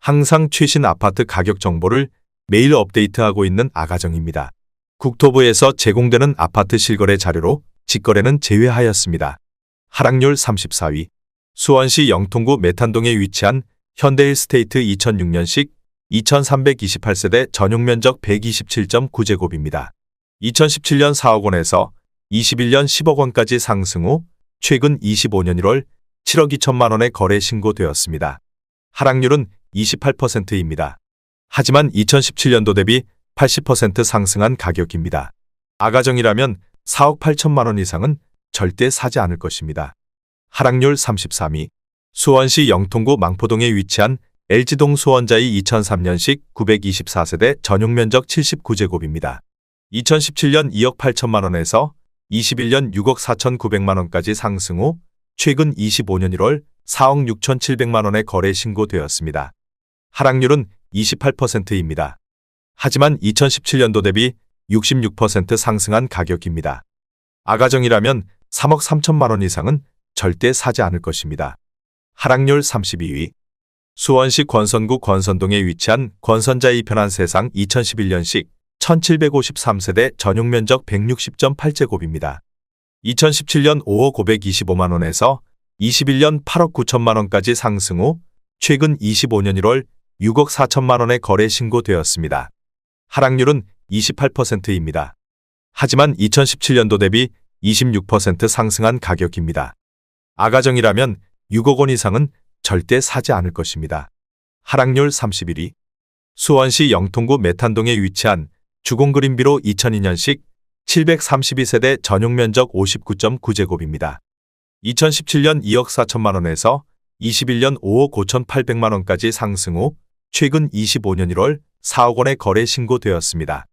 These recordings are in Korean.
항상 최신 아파트 가격 정보를 매일 업데이트하고 있는 아가정입니다. 국토부에서 제공되는 아파트 실거래 자료로 직거래는 제외하였습니다. 하락률 34위. 수원시 영통구 메탄동에 위치한 현대힐스테이트 2006년식 2328세대 전용면적 127.9제곱입니다. 2017년 4억 원에서 21년 10억 원까지 상승 후 최근 25년 1월 7억 2천만 원에 거래 신고되었습니다. 하락률은 28%입니다. 하지만 2017년도 대비 80% 상승한 가격입니다. 아가정이라면 4억 8천만 원 이상은 절대 사지 않을 것입니다. 하락률 33위. 수원시 영통구 망포동에 위치한 LG동 수원자이 2003년식 924세대 전용면적 79제곱입니다. 2017년 2억 8천만 원에서 21년 6억 4,900만 원까지 상승 후 최근 25년 1월 4억 6,700만 원에 거래 신고되었습니다. 하락률은 28%입니다. 하지만 2017년도 대비 66% 상승한 가격입니다. 아가정이라면 3억 3천만 원 이상은 절대 사지 않을 것입니다. 하락률 32위. 수원시 권선구 권선동에 위치한 권선자이 편한 세상 2011년식 1753세대 전용면적 160.8제곱입니다. 2017년 5억 525만 원에서 21년 8억 9천만 원까지 상승 후 최근 25년 1월 6억 4천만 원에 거래 신고되었습니다. 하락률은 28%입니다. 하지만 2017년도 대비 26% 상승한 가격입니다. 아가정이라면 6억 원 이상은 절대 사지 않을 것입니다. 하락률 31위. 수원시 영통구 메탄동에 위치한 주공그린비로 2002년식 732세대 전용면적 59.9제곱입니다. 2017년 2억 4천만 원에서 21년 5억 5,800만 원까지 상승 후 최근 25년 1월 4억 원에 거래 신고되었습니다.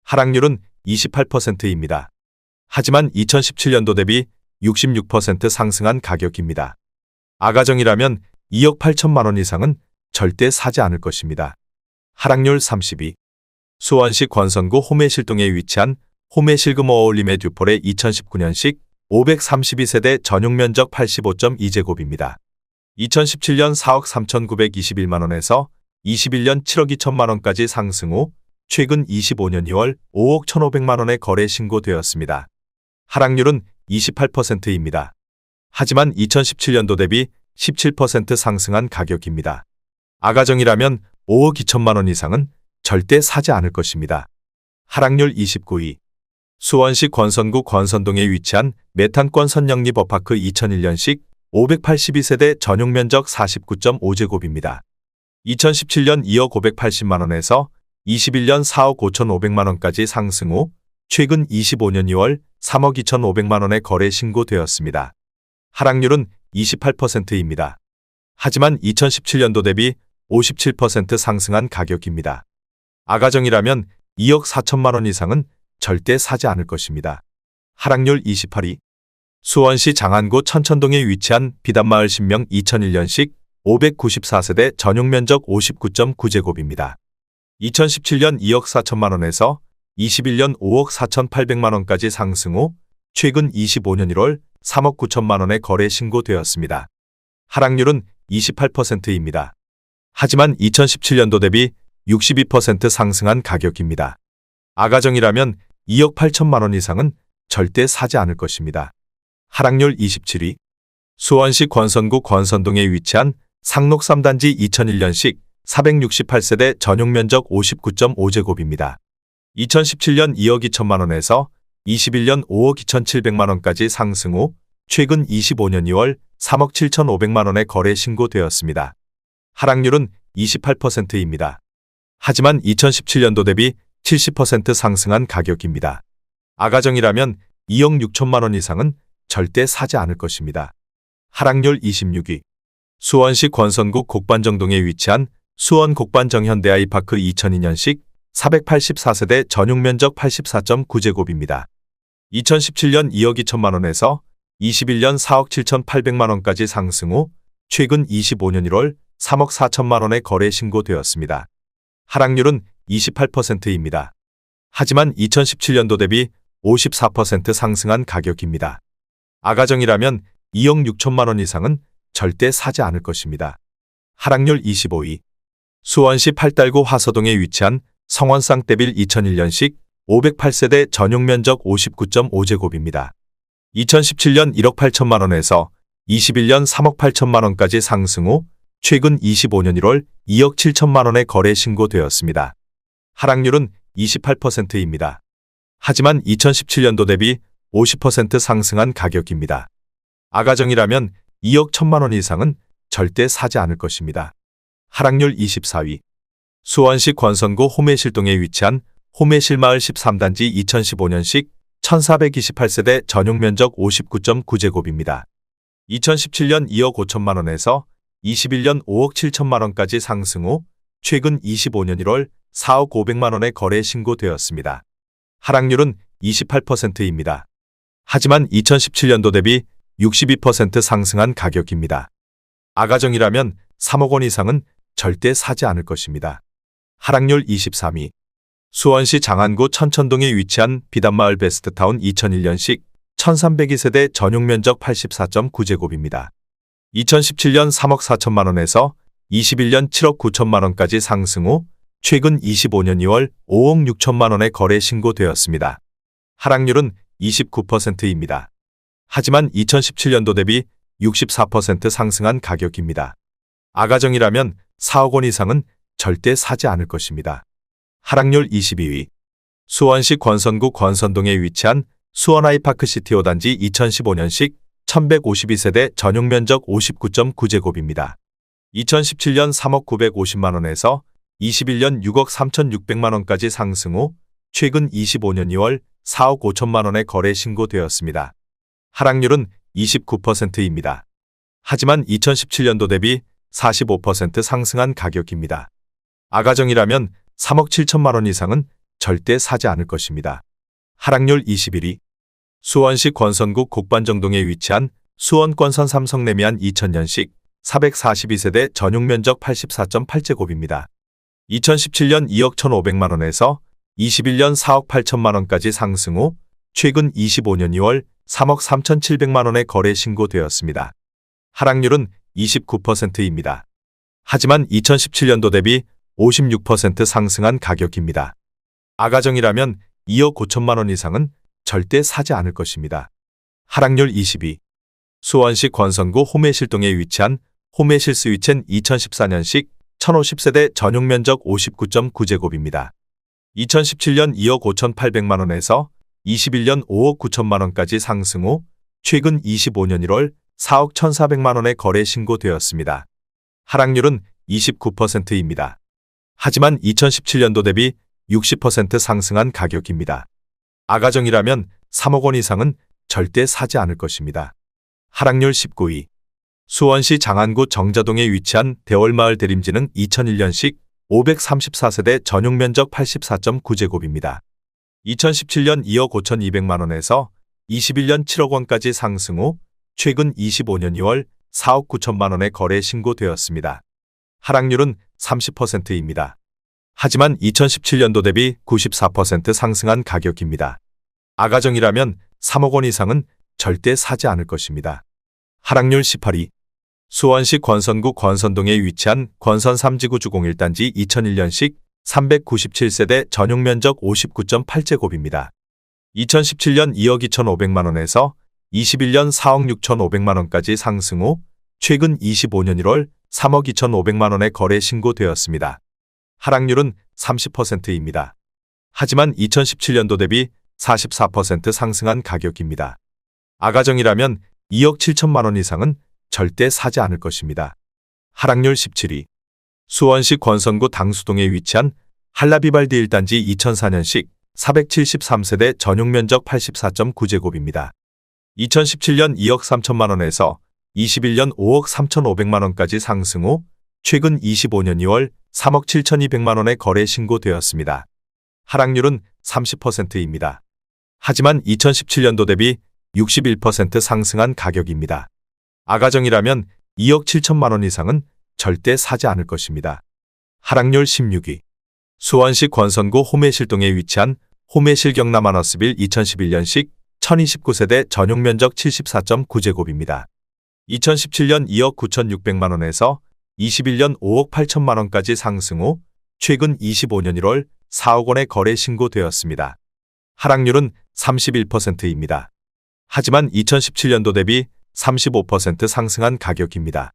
하락률은 28%입니다. 하지만 2017년도 대비 66% 상승한 가격입니다. 아가정이라면 2억 8천만 원 이상은 절대 사지 않을 것입니다. 하락률 30위. 수원시 권선구 호매실동에 위치한 호매실금 어울림의 듀폴의 2019년식 532세대 전용면적 85.2제곱입니다. 2017년 4억 3,921만 원에서 21년 7억 2천만 원까지 상승 후 최근 25년 2월 5억 1,500만 원에 거래 신고되었습니다. 하락률은 28%입니다. 하지만 2017년도 대비 17% 상승한 가격입니다. 아가정이라면 5억 2천만 원 이상은 절대 사지 않을 것입니다. 하락률 29위. 수원시 권선구 권선동에 위치한 메탄권 선영리 버파크 2001년식 582세대 전용면적 49.5제곱입니다. 2017년 2억 580만 원에서 21년 4억 5,500만 원까지 상승 후 최근 25년 2월 3억 2,500만 원에 거래 신고되었습니다. 하락률은 28%입니다. 하지만 2017년도 대비 57% 상승한 가격입니다. 아가정이라면 2억 4천만 원 이상은 절대 사지 않을 것입니다. 하락률 28위. 수원시 장안구 천천동에 위치한 비단마을 신명 2001년식 594세대 전용면적 59.9제곱입니다. 2017년 2억 4천만 원에서 21년 5억 4,800만 원까지 상승 후 최근 25년 1월 3억 9천만 원에 거래 신고되었습니다. 하락률은 28%입니다. 하지만 2017년도 대비 62% 상승한 가격입니다. 아가정이라면 2억 8천만 원 이상은 절대 사지 않을 것입니다. 하락률 27위. 수원시 권선구 권선동에 위치한 상록 3단지 2001년식 468세대 전용면적 59.5제곱입니다. 2017년 2억 2천만 원에서 21년 5억 2,700만 원까지 상승 후 최근 25년 2월 3억 7,500만 원에 거래 신고되었습니다. 하락률은 28%입니다. 하지만 2017년도 대비 70% 상승한 가격입니다. 아가정이라면 2억 6천만 원 이상은 절대 사지 않을 것입니다. 하락률 26위. 수원시 권선구 곡반정동에 위치한 수원 곡반정 현대아이파크 2002년식 484세대 전용면적 84.9제곱입니다. 2017년 2억 2천만 원에서 21년 4억 7,800만 원까지 상승 후 최근 25년 1월 3억 4천만 원에 거래 신고되었습니다. 하락률은 28%입니다. 하지만 2017년도 대비 54% 상승한 가격입니다. 아가정이라면 2억 6천만 원 이상은 절대 사지 않을 것입니다. 하락률 25위. 수원시 팔달구 화서동에 위치한 성원 쌍떼빌 2001년식 508세대 전용 면적 59.5제곱입니다. 2017년 1억 8천만 원에서 21년 3억 8천만 원까지 상승 후 최근 25년 1월 2억 7천만 원에 거래 신고되었습니다. 하락률은 28%입니다. 하지만 2017년도 대비 50% 상승한 가격입니다. 아가정이라면 2억 1천만 원 이상은 절대 사지 않을 것입니다. 하락률 24위. 수원시 권선구 호매실동에 위치한 호매실마을 13단지 2015년식 1428세대 전용 면적 59.9제곱입니다. 2017년 2억 5천만 원에서 21년 5억 7천만 원까지 상승 후 최근 25년 1월 4억 5백만 원에 거래 신고되었습니다. 하락률은 28%입니다. 하지만 2017년도 대비 62% 상승한 가격입니다. 아가정이라면 3억 원 이상은 절대 사지 않을 것입니다. 하락률 23위. 수원시 장안구 천천동에 위치한 비단마을 베스트타운 2001년식 1302세대 전용 면적 84.9제곱입니다. 2017년 3억 4천만 원에서 21년 7억 9천만 원까지 상승 후 최근 25년 2월 5억 6천만 원에 거래 신고되었습니다. 하락률은 29%입니다. 하지만 2017년도 대비 64% 상승한 가격입니다. 아가정이라면 4억 원 이상은 절대 사지 않을 것입니다. 하락률 22위. 수원시 권선구 권선동에 위치한 수원아이파크시티 5단지 2015년식 1152세대 전용 면적 59.9제곱입니다. 2017년 3억 950만 원에서 21년 6억 3,600만 원까지 상승 후 최근 25년 2월 4억 5천만 원에 거래 신고되었습니다. 하락률은 29%입니다. 하지만 2017년도 대비 45% 상승한 가격입니다. 아가정이라면 3억 7천만 원 이상은 절대 사지 않을 것입니다. 하락률 21위. 수원시 권선구 곡반정동에 위치한 수원권선 삼성레미안 2000년식 442세대 전용 면적 84.8제곱입니다. 2017년 2억 1,500만 원에서 21년 4억 8천만 원까지 상승 후 최근 25년 2월 3억 3,700만 원에 거래 신고되었습니다. 하락률은 29%입니다. 하지만 2017년도 대비 56% 상승한 가격입니다. 아가정이라면 2억 5천만 원 이상은 절대 사지 않을 것입니다. 하락률 22. 수원시 권선구 호매실동에 위치한 호매실 스위첸 2014년식 1050세대 전용 면적 59.9제곱입니다. 2017년 2억 5,800만 원에서 21년 5억 9천만 원까지 상승 후 최근 25년 1월 4억 1,400만 원에 거래 신고되었습니다. 하락률은 29%입니다. 하지만 2017년도 대비 60% 상승한 가격입니다. 아가정이라면 3억 원 이상은 절대 사지 않을 것입니다. 하락률 19위. 수원시 장안구 정자동에 위치한 대월마을 대림지는 2001년식 534세대 전용 면적 84.9제곱입니다. 2017년 2억 5,200만 원에서 21년 7억 원까지 상승 후 최근 25년 2월 4억 9천만 원에 거래 신고되었습니다. 하락률은 30%입니다. 하지만 2017년도 대비 94% 상승한 가격입니다. 아가정이라면 3억 원 이상은 절대 사지 않을 것입니다. 하락률 18위. 수원시 권선구 권선동에 위치한 권선 3지구 주공 1단지 2001년식 397세대 전용 면적 59.8제곱입니다. 2017년 2억 2,500만 원에서 21년 4억 6,500만 원까지 상승 후 최근 25년 1월 3억 2,500만 원에 거래 신고되었습니다. 하락률은 30%입니다. 하지만 2017년도 대비 44% 상승한 가격입니다. 아가정이라면 2억 7천만 원 이상은 절대 사지 않을 것입니다. 하락률 17위. 수원시 권선구 당수동에 위치한 한라비발디 1단지 2004년식 473세대 전용 면적 84.9제곱입니다. 2017년 2억 3천만 원에서 21년 5억 3,500만 원까지 상승 후 최근 25년 2월 3억 7,200만 원에 거래 신고되었습니다. 하락률은 30%입니다. 하지만 2017년도 대비 61% 상승한 가격입니다. 아가정이라면 2억 7천만 원 이상은 절대 사지 않을 것입니다. 하락률 16위. 수원시 권선구 호매실동에 위치한 호매실 경남아너스빌 2011년식 1029세대 전용 면적 74.9제곱입니다. 2017년 2억 9,600만 원에서 21년 5억 8천만 원까지 상승 후 최근 25년 1월 4억 원의 거래 신고되었습니다. 하락률은 31%입니다. 하지만 2017년도 대비 35% 상승한 가격입니다.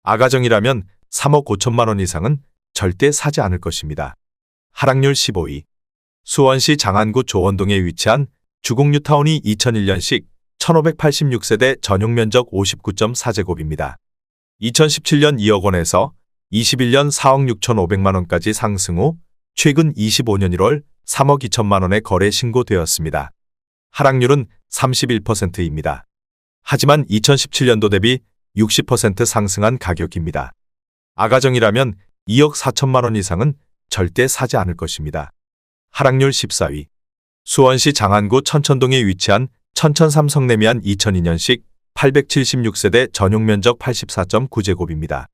아가정이라면 3억 5천만 원 이상은 절대 사지 않을 것입니다. 하락률 15위. 수원시 장안구 조원동에 위치한 주곡뉴타운이 2001년식 1586세대 전용 면적 59.4제곱입니다. 2017년 2억 원에서 21년 4억 6천5백만 원까지 상승 후 최근 25년 1월 3억 2천만 원의 거래 신고되었습니다. 하락률은 31%입니다. 하지만 2017년도 대비 60% 상승한 가격입니다. 아가정이라면 2억 4천만 원 이상은 절대 사지 않을 것입니다. 하락률 14위. 수원시 장안구 천천동에 위치한 천천삼성내미안 2002년식 876세대 전용 면적 84.9제곱입니다.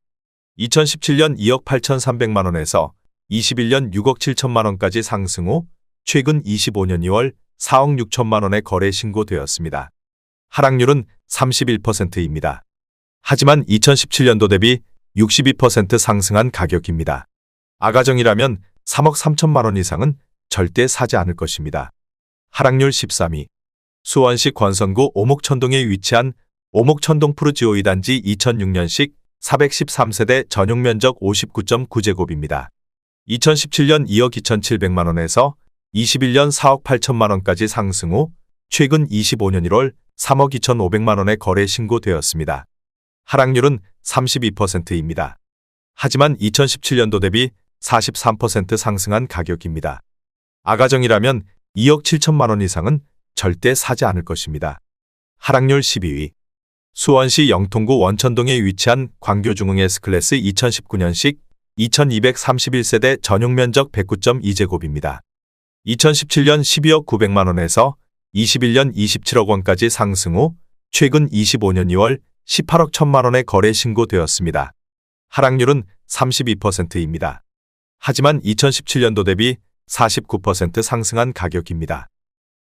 2017년 2억 8천3백만 원에서 21년 6억 7천만 원까지 상승 후 최근 25년 2월 4억 6천만 원의 거래 신고되었습니다. 하락률은 31%입니다. 하지만 2017년도 대비 62% 상승한 가격입니다. 아가정이라면 3억 3천만 원 이상은 절대 사지 않을 것입니다. 하락률 13위. 수원시 권선구 오목천동에 위치한 오목천동 푸르지오 2단지 2006년식 413세대 전용 면적 59.9제곱입니다. 2017년 2억 2천7백만 원에서 21년 4억 8천만 원까지 상승 후 최근 25년 1월 3억 2천5백만 원의 거래 신고되었습니다. 하락률은 32%입니다. 하지만 2017년도 대비 43% 상승한 가격입니다. 아가정이라면 2억 7천만 원 이상은 절대 사지 않을 것입니다. 하락률 12위. 수원시 영통구 원천동에 위치한 광교중흥 S클래스 2019년식 2231세대 전용 면적 109.2제곱입니다. 2017년 12억 9백만 원에서 21년 27억 원까지 상승 후 최근 25년 2월 18억 1천만 원의 거래 신고되었습니다. 하락률은 32%입니다. 하지만 2017년도 대비 49% 상승한 가격입니다.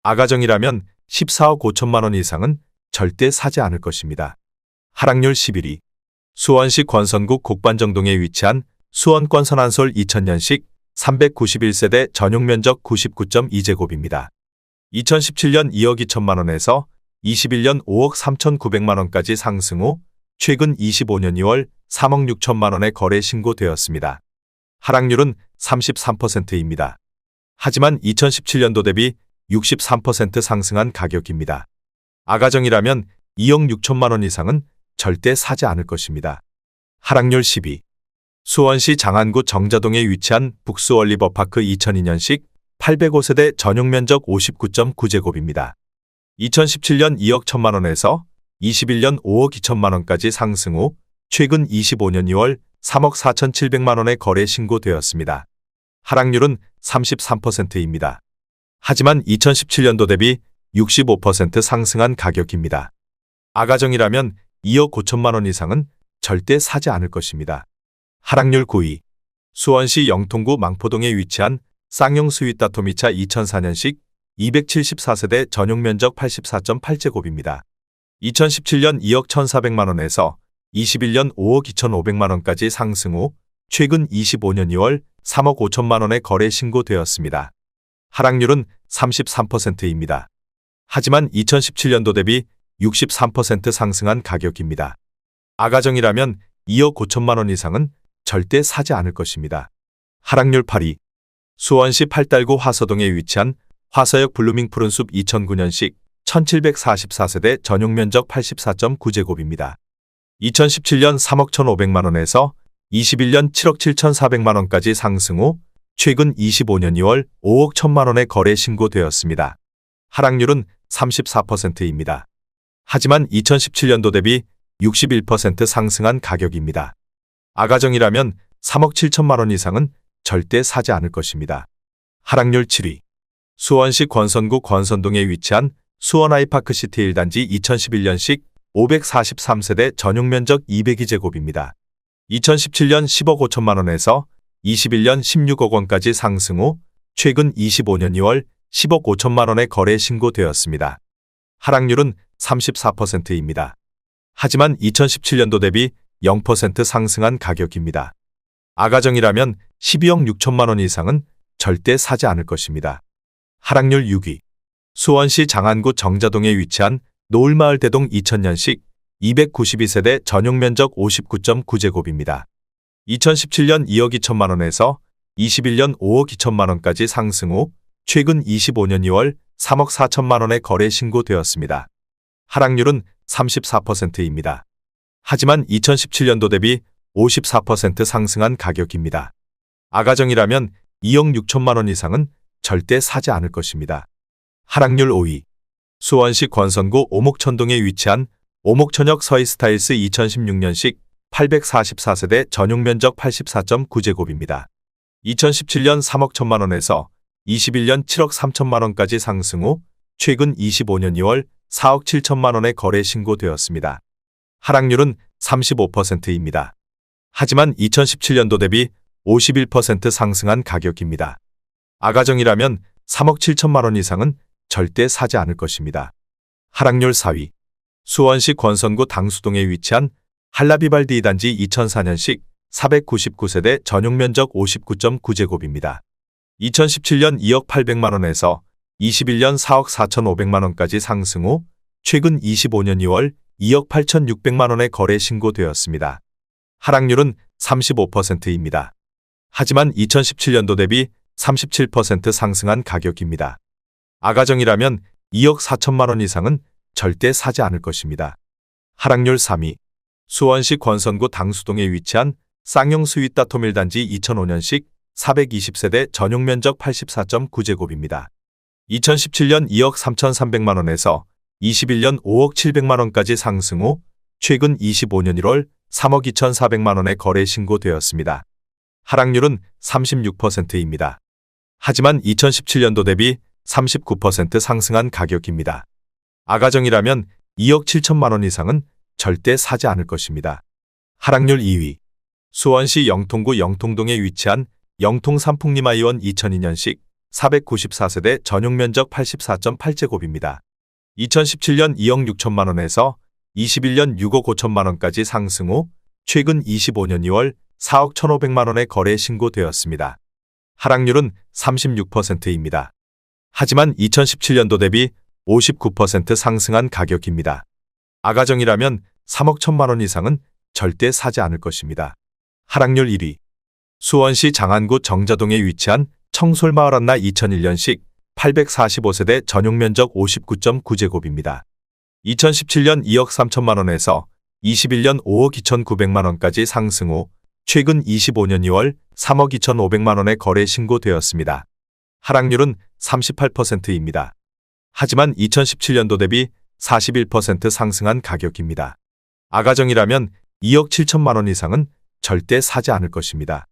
아가정이라면 14억 5천만 원 이상은 절대 사지 않을 것입니다. 하락률 11위. 수원시 권선구 곡반정동에 위치한 수원권선한솔 2000년식 391세대 전용 면적 99.2제곱입니다. 2017년 2억 2천만 원에서 21년 5억 3천9백만 원까지 상승 후 최근 25년 2월 3억 6천만 원의 거래 신고되었습니다. 하락률은 33%입니다. 하지만 2017년도 대비 63% 상승한 가격입니다. 아가정이라면 2억 6천만 원 이상은 절대 사지 않을 것입니다. 하락률 10위. 수원시 장안구 정자동에 위치한 북수얼리버파크 2002년식 805세대 전용 면적 59.9제곱입니다. 2017년 2억 1천만 원에서 21년 5억 2천만 원까지 상승 후 최근 25년 2월 3억 4천7백만 원의 거래 신고되었습니다. 하락률은 33%입니다. 하지만 2017년도 대비 65% 상승한 가격입니다. 아가정이라면 2억 5천만 원 이상은 절대 사지 않을 것입니다. 하락률 9위. 수원시 영통구 망포동에 위치한 쌍용 스윗다토미차 2004년식 274세대 전용 면적 84.8제곱입니다. 2017년 2억 1,400만 원에서 21년 5억 2,500만 원까지 상승 후 최근 25년 2월 3억 5천만 원의 거래 신고되었습니다. 하락률은 33%입니다. 하지만 2017년도 대비 63% 상승한 가격입니다. 아가정이라면 2억 5천만 원 이상은 절대 사지 않을 것입니다. 하락률 8위. 수원시 팔달구 화서동에 위치한 화서역 블루밍 푸른숲 2009년식 1744세대 전용 면적 84.9제곱입니다. 2017년 3억 1,500만 원에서 21년 7억 7천4백만 원까지 상승 후 최근 25년 2월 5억 1천만 원의 거래 신고되었습니다. 하락률은 34%입니다. 하지만 2017년도 대비 61% 상승한 가격입니다. 아가정이라면 3억 7천만 원 이상은 절대 사지 않을 것입니다. 하락률 7위. 수원시 권선구 권선동에 위치한 수원아이파크시티 1단지 2011년식 543세대 전용 면적 202제곱입니다. 2017년 10억 5천만 원에서 21년 16억 원까지 상승 후 최근 25년 2월 10억 5천만 원의 거래 신고되었습니다. 하락률은 34%입니다. 하지만 2017년도 대비 0% 상승한 가격입니다. 아가정이라면 12억 6천만 원 이상은 절대 사지 않을 것입니다. 하락률 6위. 수원시 장안구 정자동에 위치한 노을마을 대동 2000년식 292세대 전용면적 59.9제곱입니다. 2017년 2억 2천만 원에서 21년 5억 2천만 원까지 상승 후 최근 25년 2월 3억 4천만 원에 거래 신고되었습니다. 하락률은 34%입니다. 하지만 2017년도 대비 54% 상승한 가격입니다. 아가정이라면 2억 6천만 원 이상은 절대 사지 않을 것입니다. 하락률 5위. 수원시 권선구 오목천동에 위치한 오목천역 서희스타일스 2016년식 844세대 전용면적 84.9제곱입니다. 2017년 3억 1천만 원에서 21년 7억 3천만 원까지 상승 후 최근 25년 2월 4억 7천만 원에 거래 신고되었습니다. 하락률은 35%입니다. 하지만 2017년도 대비 51% 상승한 가격입니다. 아가정이라면 3억 7천만 원 이상은 절대 사지 않을 것입니다. 하락률 4위. 수원시 권선구 당수동에 위치한 한라비발디 2단지 2004년식 499세대 전용면적 59.9제곱입니다. 2017년 2억 800만 원에서 21년 4억 4,500만 원까지 상승 후 최근 25년 2월 2억 8,600만 원에 거래 신고되었습니다. 하락률은 35%입니다. 하지만 2017년도 대비 37% 상승한 가격입니다. 아가정이라면 2억 4천만 원 이상은 절대 사지 않을 것입니다. 하락률 3위. 수원시 권선구 당수동에 위치한 쌍용 스윗다 토밀단지 2005년식 420세대 전용면적 84.9제곱입니다. 2017년 2억 3,300만 원에서 21년 5억 700만 원까지 상승 후 최근 25년 1월 3억 2,400만 원에 거래 신고되었습니다. 하락률은 36%입니다. 하지만 2017년도 대비 39% 상승한 가격입니다. 아가정이라면 2억 7천만 원 이상은 절대 사지 않을 것입니다. 하락률 2위. 수원시 영통구 영통동에 위치한 영통 삼풍리마이원 2002년식 494세대 전용면적 84.8제곱입니다. 2017년 2억 6천만 원에서 21년 6억 5천만 원까지 상승 후 최근 25년 2월 4억 1,500만 원에 거래 신고되었습니다. 하락률은 36%입니다. 하지만 2017년도 대비 59% 상승한 가격입니다. 아가정이라면 3억 1천만 원 이상은 절대 사지 않을 것입니다. 하락률 1위. 수원시 장안구 정자동에 위치한 청솔마을 한나 2001년식 845세대 전용면적 59.9제곱입니다. 2017년 2억 3천만 원에서 21년 5억 2,900만 원까지 상승 후 최근 25년 2월 3억 2,500만 원에 거래 신고되었습니다. 하락률은 38%입니다. 하지만 2017년도 대비 41% 상승한 가격입니다. 아가정이라면 2억 7천만 원 이상은 절대 사지 않을 것입니다.